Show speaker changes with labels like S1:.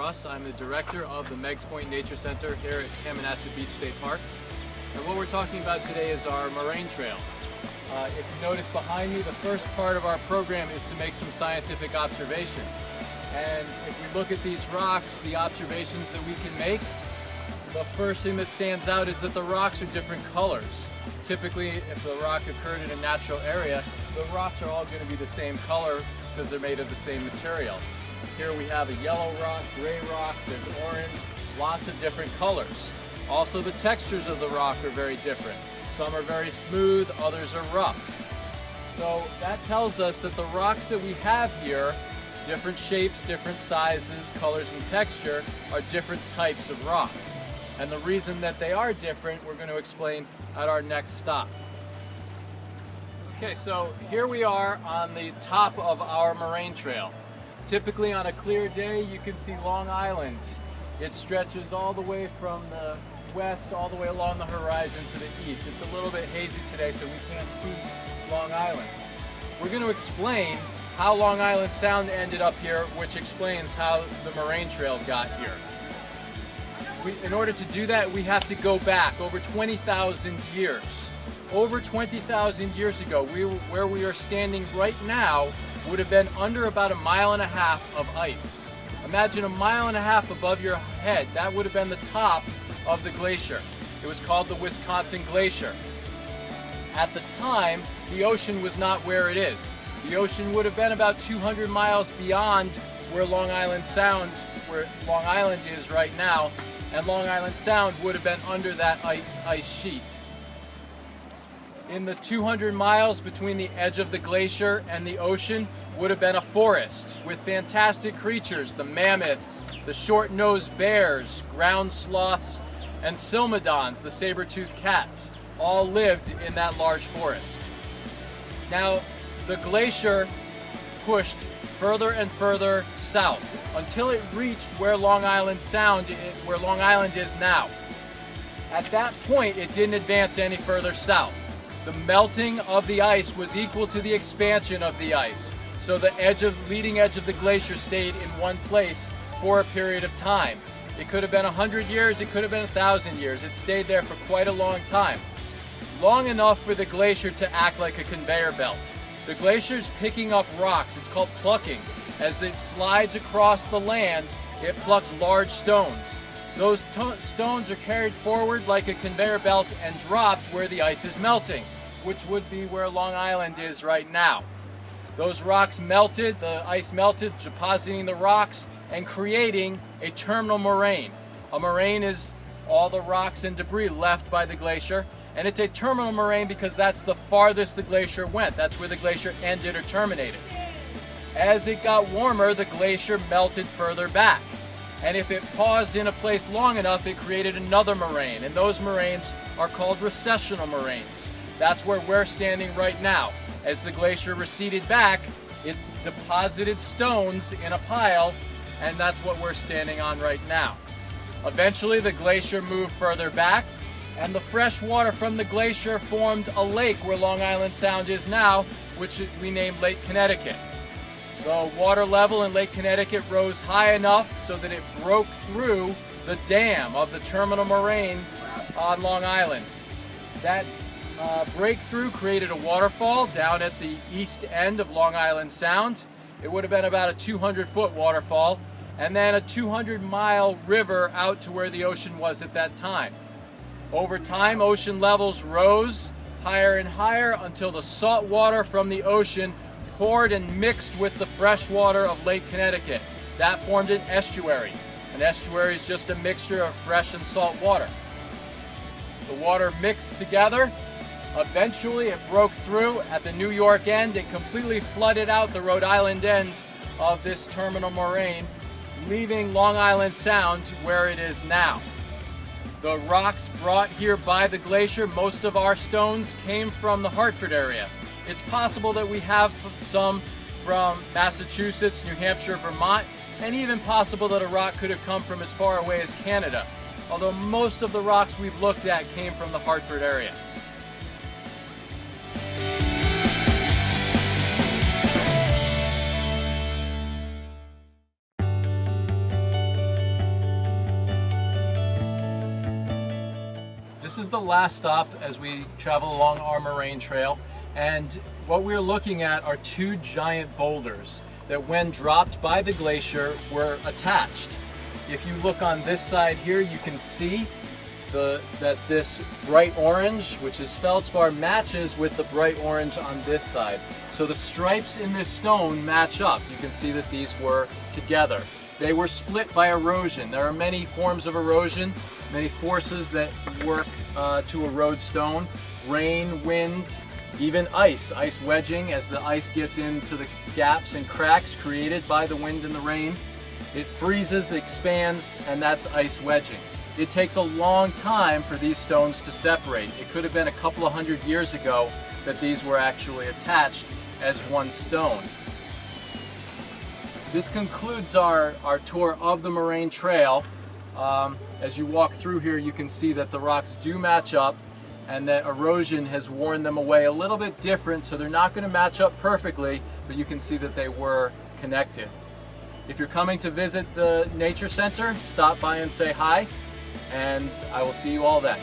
S1: Russ. I'm the director of the Meigs Point Nature Center here at Hammonasset Beach State Park. And what we're talking about today is our Moraine Trail. If you notice behind me, the first part of our program is to make some scientific observation. And if we look at these rocks, the observations that we can make, the first thing that stands out is that the rocks are different colors. Typically, if the rock occurred in a natural area, the rocks are all going to be the same color because they're made of the same material. Here we have a yellow rock, gray rocks, there's orange, lots of different colors. Also, the textures of the rock are very different. Some are very smooth, others are rough. So that tells us that the rocks that we have here, different shapes, different sizes, colors, and texture, are different types of rock. And the reason that they are different, we're going to explain at our next stop. Okay, so here we are on the top of our Moraine Trail. Typically on a clear day, you can see Long Island. It stretches all the way from the west all the way along the horizon to the east. It's a little bit hazy today, so we can't see Long Island. We're going to explain how Long Island Sound ended up here, which explains how the Moraine Trail got here. In order to do that, we have to go back over 20,000 years. Over 20,000 years ago, where we are standing right now would have been under about 1.5 miles of ice. Imagine 1.5 miles above your head. That would have been the top of the glacier. It was called the Wisconsin Glacier. At the time, the ocean was not where it is. The ocean would have been about 200 miles beyond where Long Island Sound, where Long Island is right now, and Long Island Sound would have been under that ice sheet. In the 200 miles between the edge of the glacier and the ocean would have been a forest with fantastic creatures, the mammoths, the short-nosed bears, ground sloths, and sylmodons, the saber-toothed cats, all lived in that large forest. Now, the glacier pushed further and further south until it reached where Long Island is now. At that point, it didn't advance any further south. The melting of the ice was equal to the expansion of the ice. So the leading edge of the glacier stayed in one place for a period of time. It could have been 100 years, it could have been 1,000 years. It stayed there for quite a long time. Long enough for the glacier to act like a conveyor belt. The glacier's picking up rocks, it's called plucking. As it slides across the land, it plucks large stones. Those stones are carried forward like a conveyor belt and dropped where the ice is melting, which would be where Long Island is right now. Those rocks melted, the ice melted, depositing the rocks and creating a terminal moraine. A moraine is all the rocks and debris left by the glacier, and it's a terminal moraine because that's the farthest the glacier went. That's where the glacier ended or terminated. As it got warmer, the glacier melted further back. And if it paused in a place long enough, it created another moraine. And those moraines are called recessional moraines. That's where we're standing right now. As the glacier receded back, it deposited stones in a pile, and that's what we're standing on right now. Eventually, the glacier moved further back, and the fresh water from the glacier formed a lake where Long Island Sound is now, which we named Lake Connecticut. The water level in Lake Connecticut rose high enough so that it broke through the dam of the terminal moraine on Long Island. That breakthrough created a waterfall down at the east end of Long Island Sound. It would have been about a 200-foot waterfall, and then a 200-mile river out to where the ocean was at that time. Over time, ocean levels rose higher and higher until the salt water from the ocean poured and mixed with the fresh water of Lake Connecticut. That formed an estuary. An estuary is just a mixture of fresh and salt water. The water mixed together. Eventually it broke through at the New York end and completely flooded out the Rhode Island end of this terminal moraine, leaving Long Island Sound where it is now. The rocks brought here by the glacier, most of our stones came from the Hartford area. It's possible that we have some from Massachusetts, New Hampshire, Vermont, and even possible that a rock could have come from as far away as Canada. Although most of the rocks we've looked at came from the Hartford area. This is the last stop as we travel along our Moraine trail, and what we're looking at are two giant boulders that when dropped by the glacier were attached. If you look on this side here, you can see that this bright orange, which is feldspar, matches with the bright orange on this side. So the stripes in this stone match up. You can see that these were together. They were split by erosion. There are many forms of erosion, many forces that work to erode stone. Rain, wind, even ice wedging as the ice gets into the gaps and cracks created by the wind and the rain. It freezes, expands, and that's ice wedging. It takes a long time for these stones to separate. It could have been a couple of hundred years ago that these were actually attached as one stone. This concludes our tour of the Moraine Trail. As you walk through here, you can see that the rocks do match up and that erosion has worn them away a little bit different, so they're not going to match up perfectly, but you can see that they were connected. If you're coming to visit the Nature Center, stop by and say hi, and I will see you all then.